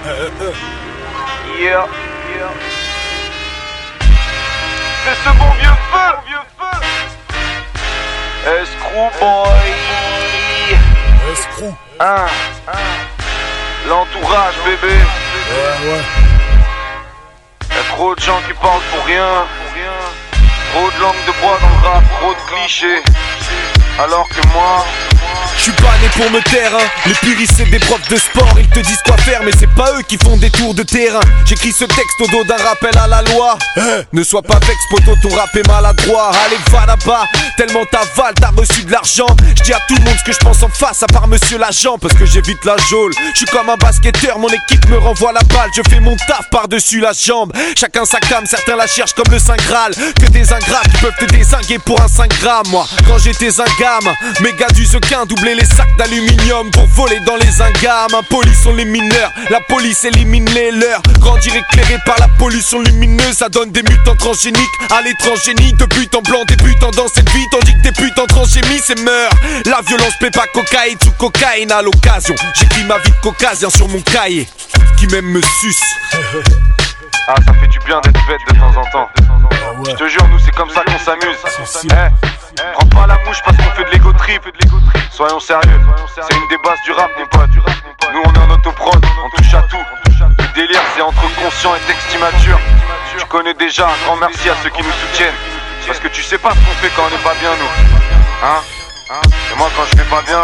Yeah. C'est ce bon vieux feu. Escrew boy. Escrew. L'entourage bébé. Ouais. Y'a trop de gens qui parlent pour rien. Trop de langue de bois dans le rap, trop de clichés. Alors que moi, je suis pas né pour me taire, hein. Les puristes c'est des profs de sport, ils te disent quoi faire mais c'est pas eux qui font des tours de terrain. J'écris ce texte au dos d'un rappel à la loi. Ne sois pas vexe poto, ton rap est maladroit. Allez va là-bas, tellement t'avales, t'as reçu de l'argent. Je dis à tout le monde ce que je pense en face à part monsieur l'agent. Parce que j'évite la geôle, je suis comme un basketteur, mon équipe me renvoie la balle. Je fais mon taf par-dessus la jambe. Chacun sa cam, certains la cherchent comme le Saint Graal. Que des ingrats qui peuvent te dézinguer pour un 5 grammes. Moi, quand j'étais un gamin, mes gars du sequin doublaient les sacs d'aluminium pour voler dans les ingames. Impolis sont les mineurs, la police élimine les leurs. Grandir éclairé par la pollution lumineuse, ça donne des mutants transgéniques. À l'étranger, ni de but en blanc, débutant dans cette vie, tandis que des putes en transgémies, c'est meurt. La violence plaît pas cocaïne sous cocaïne à l'occasion. J'écris ma vie de caucasien sur mon cahier, qui même me suce. Ah, ça fait du bien d'être bête de temps en temps. Je te jure, nous c'est comme ça qu'on s'amuse. Prends pas la mouche parce qu'on fait de l'ego trip. Soyons sérieux, c'est une des bases du rap mon pote. Nous on est en autoprod, on touche à tout. Le délire c'est entre conscient et texte immature. Tu connais déjà, un grand merci à ceux qui nous soutiennent. Parce que tu sais pas ce qu'on fait quand on est pas bien nous. Et moi quand je vais pas bien,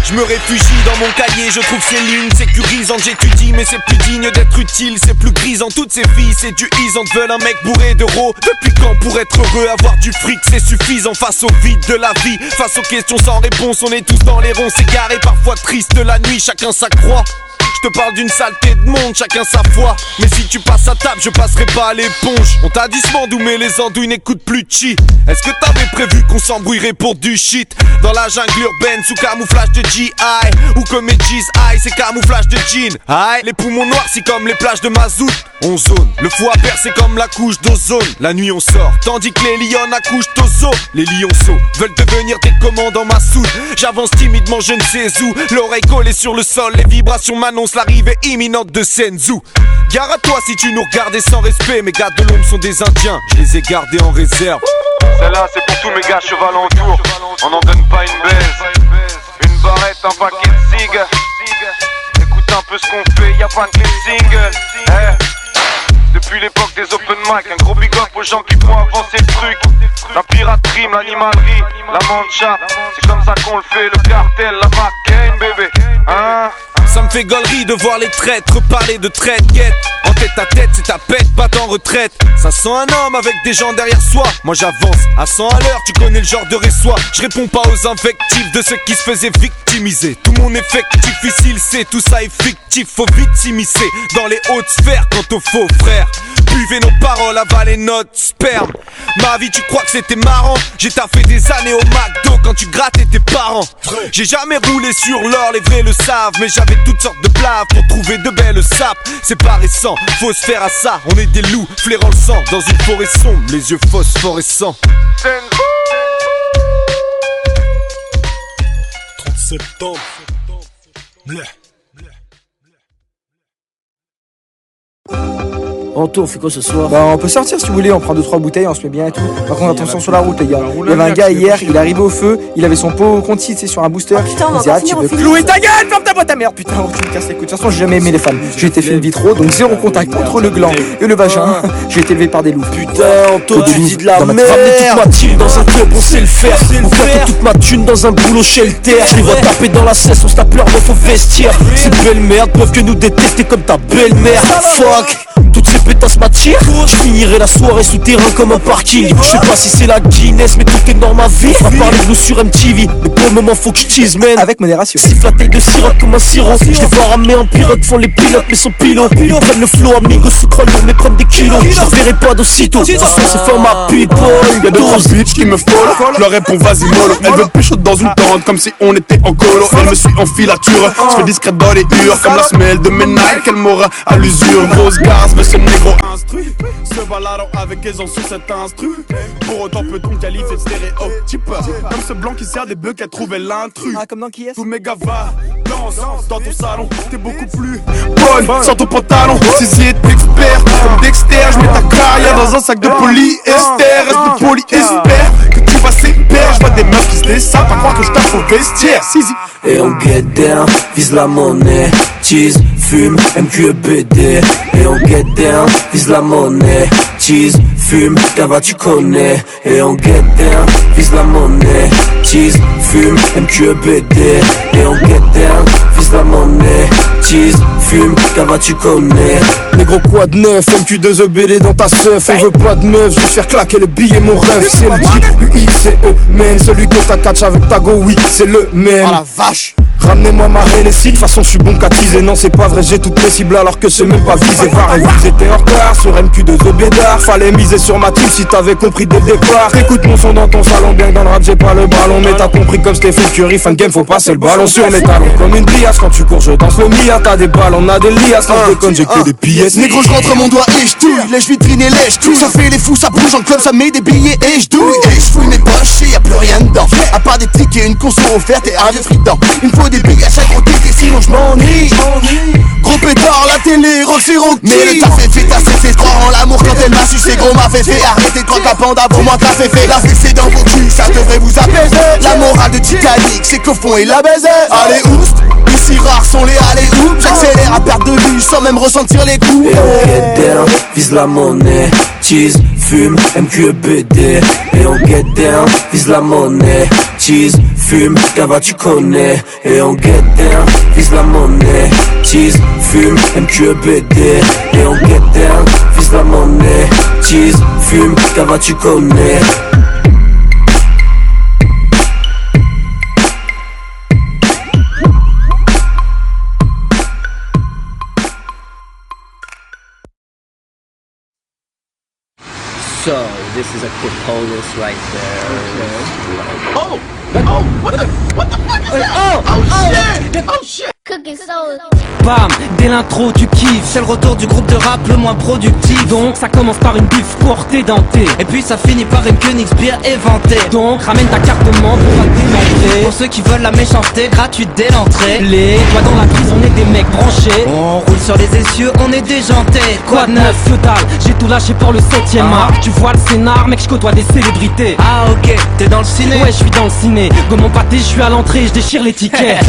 je me réfugie dans mon cahier, je trouve ces lignes sécurisantes. J'étudie mais c'est plus digne d'être utile, c'est plus grisant. Toutes ces filles séduisantes veulent un mec bourré d'euros. Depuis quand pour être heureux avoir du fric c'est suffisant. Face au vide de la vie, face aux questions sans réponse, on est tous dans les ronds, s'égarés, parfois triste la nuit, chacun sa croix. Je te parle d'une saleté de monde, chacun sa foi. Mais si tu passes à table, je passerai pas à l'éponge. On t'a dit ce monde où mais les andouilles n'écoutent plus de chi. Est-ce que t'avais prévu qu'on s'embrouillerait pour du shit? Dans la jungle urbaine, sous camouflage de GI. Ou comme mes G's high, c'est camouflage de jean. Aïe, les poumons noirs, c'est comme les plages de mazout. On zone, le foie percé comme la couche d'ozone. La nuit on sort, tandis que les lions accouchent aux os. Les lionceaux veulent devenir des commandants Massoud. J'avance timidement, je ne sais où. L'oreille collée sur le sol, les vibrations m'annoncent l'arrivée imminente de Senzu. Gare à toi si tu nous regardais sans respect. Mes gars de l'ombre sont des indiens, je les ai gardés en réserve. Celle-là c'est pour tous mes gars cheval en tour. On n'en donne pas une baise. Une barrette, un paquet de cig. Écoute un peu ce qu'on fait, y'a pas que les singles. Depuis l'époque des open mic, un gros big up aux gens qui font avancer le truc. La piraterie, l'animalerie, la mancha, c'est comme ça qu'on le fait, le cartel, la McCain, bébé. Ça me fait gaulerie de voir les traîtres parler de traite guette. En tête à tête, c'est ta pète, pas en retraite. Ça sent un homme avec des gens derrière soi. Moi j'avance à 100 à l'heure, tu connais le genre de réçois. Je réponds pas aux invectives de ceux qui se faisaient victimiser. Tout mon effectif ici, il sait, tout ça est fictif. Faut vite s'immiscer dans les hautes sphères quant aux faux frères. Buvez nos paroles, avalez notre sperme. Ma vie, tu crois que c'était marrant? J'ai taffé des années au McDo quand tu grattais tes parents. J'ai jamais roulé sur l'or, les vrais le savent. Mais j'avais toutes sortes de blaves pour trouver de belles sapes. C'est pas récent, faut se faire à ça. On est des loups, flairant le sang dans une forêt sombre, les yeux phosphorescents. 30 septembre. Anto, on fait quoi ce soir? Bah on peut sortir si vous voulez, on prend 2-3 bouteilles, on se met bien et tout. Par contre attention sur la route les gars. Il y avait un gars hier, il est arrivé au feu, il avait son pot au conti, tu sais, sur un booster. Il disait tu veux clouer ta gueule, ferme ta boîte à merde. Putain, tu me casses les couilles. De toute façon j'ai jamais aimé les femmes. J'ai été fait in vitro, donc zéro contact entre le gland et le vagin. J'ai été élevé par des loups. Putain Anto, tu dis de la merde. Ramener toute ma team dans un club, on sait le faire. On claque toute ma thune dans un boulot shelter. Je les vois taper dans la cesse, on se tape leur meuf au vestiaire. Ces belles merdes peuvent que nous détester comme ta belle-mère. Fuck. Toutes ces pétasses m'attirent. Je finirai la soirée souterrain comme un parking. Je sais pas si c'est la Guinness mais tout est dans ma vie. On va parler de nous sur MTV, mais pour le moment faut que je tease man. Avec modération. Siffle la taille de sirop comme un sirop. Je les vois ramer en pilote, font les pilotes mais sans pilote. Ils prennent le flow amigo sous crâne mais prennent des kilos. Je verrai pas d'aussitôt. De toute façon c'est for ma people. Y'a 2-3 bitches qui me follow. Je leur réponds vas-y mollo. Elle veut pécho dans une tente comme si on était en colo. Elle me suit en filature. Je fais discrète dans les hurs comme la semelle de mes Nike. Elle m'aura à l'usure. Grosse garce, veut se ce négro instruit se baladant avec aisance sur cet instru. Pour autant peut-on qualifier de stéréotype comme ce blanc qui sert des bœufs qui a trouvé l'intrus. Ah, comme dans qui est-ce? Tous mes gars va, danse dans ton salon. T'es beaucoup plus bonne sans ton pantalon. Saisi est expert comme Dexter. Je mets ta carrière dans un sac de polyester. Reste de polyester que tu vas s'épère. Je vois des meufs qui se dessapent à croire que je tape au vestiaire. Sisi. Et on get down, vise la monnaie. Cheese, fume, MQEBD. Et on get down, vise la monnaie. Cheese, fume, Gava tu connais. Et on get down, vise la monnaie. Cheese, fume, MQEBD. Et on get down, vise la monnaie. Cheese, fume, Gava tu connais. Négro quoi de neuf, MQ2EBD dans ta seuf. On veut pas de meuf, je vais faire claquer le billet mon rêve. C'est le J-U-I-C-E, man. Celui que t'as catch avec ta go, oui, c'est le même. Oh la vache. Ramenez-moi ma Hennessy, de toute façon je suis bon qu'à teaser. Non c'est pas vrai, j'ai toutes mes cibles alors que c'est même pas visé. Va réviser, t'es en retard sur MQ2EBD. Fallait miser sur ma team si t'avais compris dès le départ. Écoute mon son dans ton salon, bien que dans le rap j'ai pas le ballon. Mais t'as compris comme Stephen Curry, fan game faut passer le ballon sur mes talons. Comme une biasse, quand tu cours je danse le mia. T'as des balles, on a des liasses, quand je déconne j'ai que des pièces. Négro je rentre mon doigt et je touille. Lèche vitrine et lèche tout. Ça fait les fous, ça bouge en club, ça met des billets et je douille. Et je fouille mes poches et y'a plus rien dedans. À part des tickets, une conso offerte et un vieux fritant. Il me faut des billets à chaque côté et sinon je m'ennuie. Gros pétard, la télé, Roxy Rocky. Mais le taf est fait, t'as cessé de croire en l'amour quand elle m'a sucé. Gros m'a fait fait, arrêtez de croire qu'à panda pour moi t'as fait fait. La fessée dans vos culs, ça devrait vous apaiser. La morale de Titanic, c'est qu'au fond il la baisait. Allez oust, les si rares sont les allez où. J'accélère à perte de vue sans même ressentir les coups. Et on get down, vise la monnaie. Cheese, fume, MQEBD. Et on get down, vise la monnaie. Cheese, fume, Gava tu connais. Et on get down, vise la monnaie. Cheese, fume, MQEBD. Et on get down, vise la monnaie. Cheese, fume, Gava tu connais. So, this is a Copolis right there. Okay. Oh! What the fuck is that? Oh shit! Cooking soul. Bam, dès l'intro tu kiffes. C'est le retour du groupe de rap le moins productif. Donc ça commence par une bif portée dentée. Et puis ça finit par une Königsbier éventée. Donc ramène ta carte de membre pour la démontrer. Pour ceux qui veulent la méchanceté, gratuite dès l'entrée. Les doigts dans la prise, on est des mecs branchés. On roule sur les essieux, on est déjantés. Quoi de neuf, total, j'ai tout lâché pour le 7ème art. Tu vois le scénar, mec, je côtoie des célébrités. Ah ok, t'es dans le ciné? Ouais, je suis dans le ciné. Gomme mon pâté, je suis à l'entrée, je déchire les tickets.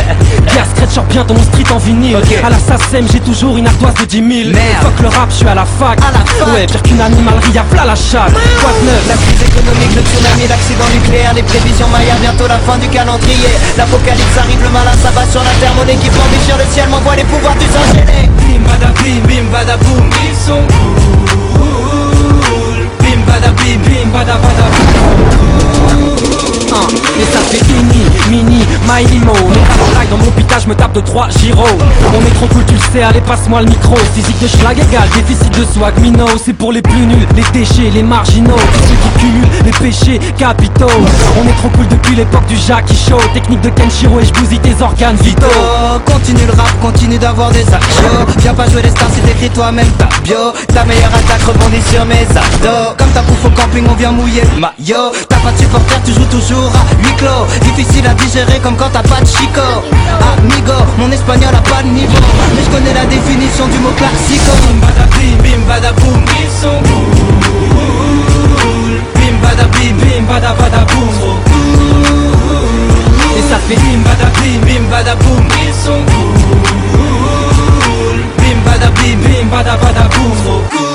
Pierre Scratch sort bien ton street en vinyle. À la SACEM, j'ai toujours une ardoise de 10 000. Merde. Fuck le rap, je suis à la fac. Ouais, pire qu'une animalerie, y'a plat la chatte. Quoi de neuf? La crise économique, le tsunami, l'accident nucléaire, les prévisions Maya, bientôt la fin du calendrier. L'apocalypse arrive, le malin s'abat sur la terre, mon équipement déchire le ciel, m'envoie les pouvoirs du sang gêné. Bim bada bim bada boum, ils sont cool. Bim bada bim bada boum. Et ça fait mini, my limo. Mais dans mon pitage, me tape de 3 gyros. On est trop cool, tu le sais, allez passe-moi le micro. Physique de schlag égale, déficit de swag minot. C'est pour les plus nuls, les déchets, les marginaux. Tous ceux qui cumulent les péchés capitaux. On est trop cool depuis l'époque du Jackie Show. Technique de Kenshiro et je bousille tes organes vitaux. Continue le rap, continue d'avoir des achats. Viens pas jouer les stars si t'écris toi-même ta bio. Ta meilleure attaque rebondit sur mes abdos. Comme ta pouffe au camping, on vient mouiller le maillot. T'as pas de supporter, tu joues toujours à huis clos. Difficile à digérer comme quand t'as pas de chico. Amigo, mon espagnol a pas de niveau. Mais je connais la définition du mot classico. Bim bada boum, ils sont cool. Bim bada boum, trop cool. Et ça fait bim bada boum, ils sont cool. Bim bada boum, trop cool.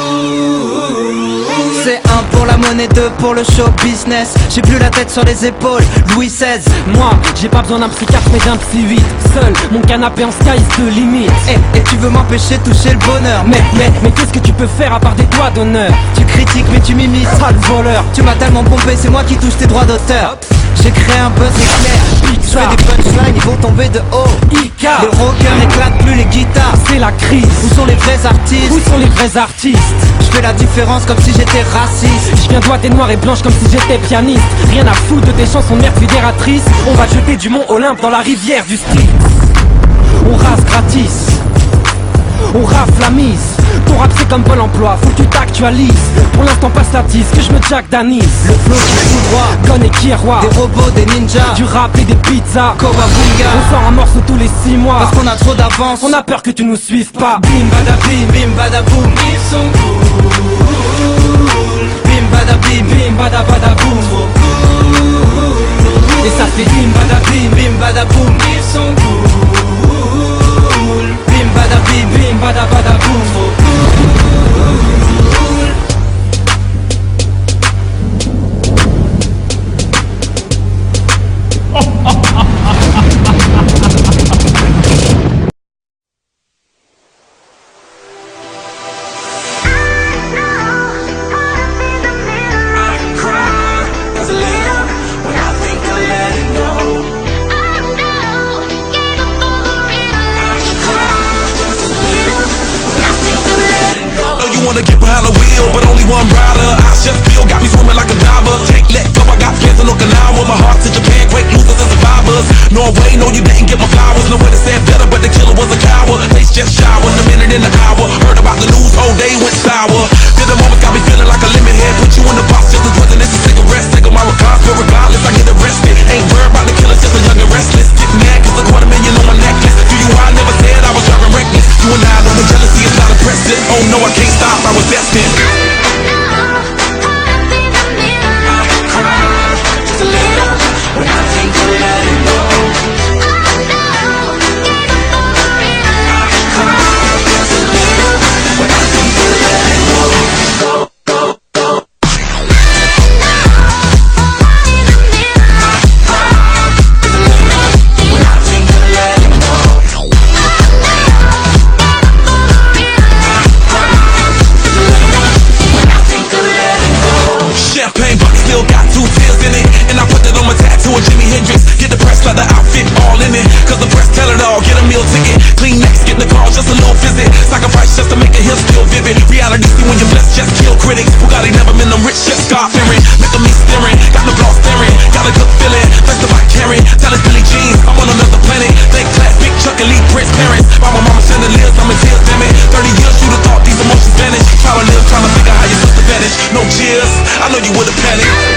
C'est 1 pour la monnaie, 2 pour le show business. J'ai plus la tête sur les épaules, Louis XVI. Moi, j'ai pas besoin d'un psychiatre mais d'un psy 8. Seul, mon canapé en sky se limite. Et tu veux m'empêcher de toucher le bonheur. Mais qu'est-ce que tu peux faire à part des doigts d'honneur? Tu critiques mais tu m'imites, sale voleur. Tu m'as tellement pompé, c'est moi qui touche tes droits d'auteur. J'ai créé un buzz éclair. Je fais des punchlines, ils vont tomber de haut. Ika. Les rockers n'éclatent plus les guitares. C'est la crise. Où sont les vrais artistes? Où sont les vrais artistes? Je fais la différence comme si j'étais raciste. Je viens doigter noir et blanche comme si j'étais pianiste. Rien à foutre de tes chansons de merde fédératrices. On va jeter du mont Olympe dans la rivière du street. On rase gratis. On rafle la mise. Ton rap C'est comme Pôle emploi, faut que tu t'actualises. Pour l'instant passe la tisse, que je me jack d'anis. Le flow qui est tout droit, Gon et qui est roi. des robots, des ninjas, Du rap et des pizzas. Kowabunga. On sort un morceau tous les 6 mois. Parce qu'on a trop d'avance, On a peur que tu nous suives pas. bim bada bim bada boum. Ils sont cool. Bim bada boum. Et ça fait bim bada Bim bada boum. Ils sont cool. Bim bada boum. Wanna get behind the wheel, but only one rider. I just feel got me swimming like a diver. Can't let go, I got plans in Okinawa. My heart to Japan, great losers and survivors. Norway, no, you didn't get my flowers. No way to stand better, but the killer was a coward. Face just showered, a minute in the hour. Heard about the news, whole day went sour. Did the moment got me feeling like a lemon head. Put you in the box, just as poisonous as cigarettes. Take my regards, but regardless, I get arrested. Ain't worried about the killers, just a young and restless. Get mad, cause $250,000 on my necklace. Do you, I never said I was driving reckless. You and I know the jealousy is not impressive. Oh no, I can't stop, I was destined. Champagne bucket still got 2 tears in it. And I put that on my tattoo of Jimi Hendrix. Get the press leather outfit all in it. Cause the press tell it all, get a meal ticket. Clean next, get in the car, just a little visit. Sacrifice just to make a hill still vivid. Reality see when you're blessed, just kill critics. Bugatti never been them rich, just God fearing. Making me staring, got the gloss staring. Got a good feeling, that's the bike carrying. Tell us Billy Jeans, I'm on another planet. Thank class, big Chuck, elite Prince parents. By my mama sending lives, I'm in tears, damn it. 30 years, you'd have thought these emotions vanished. Try to live, trying to figure how your sister vanished. No cheers, I know you would've panicked.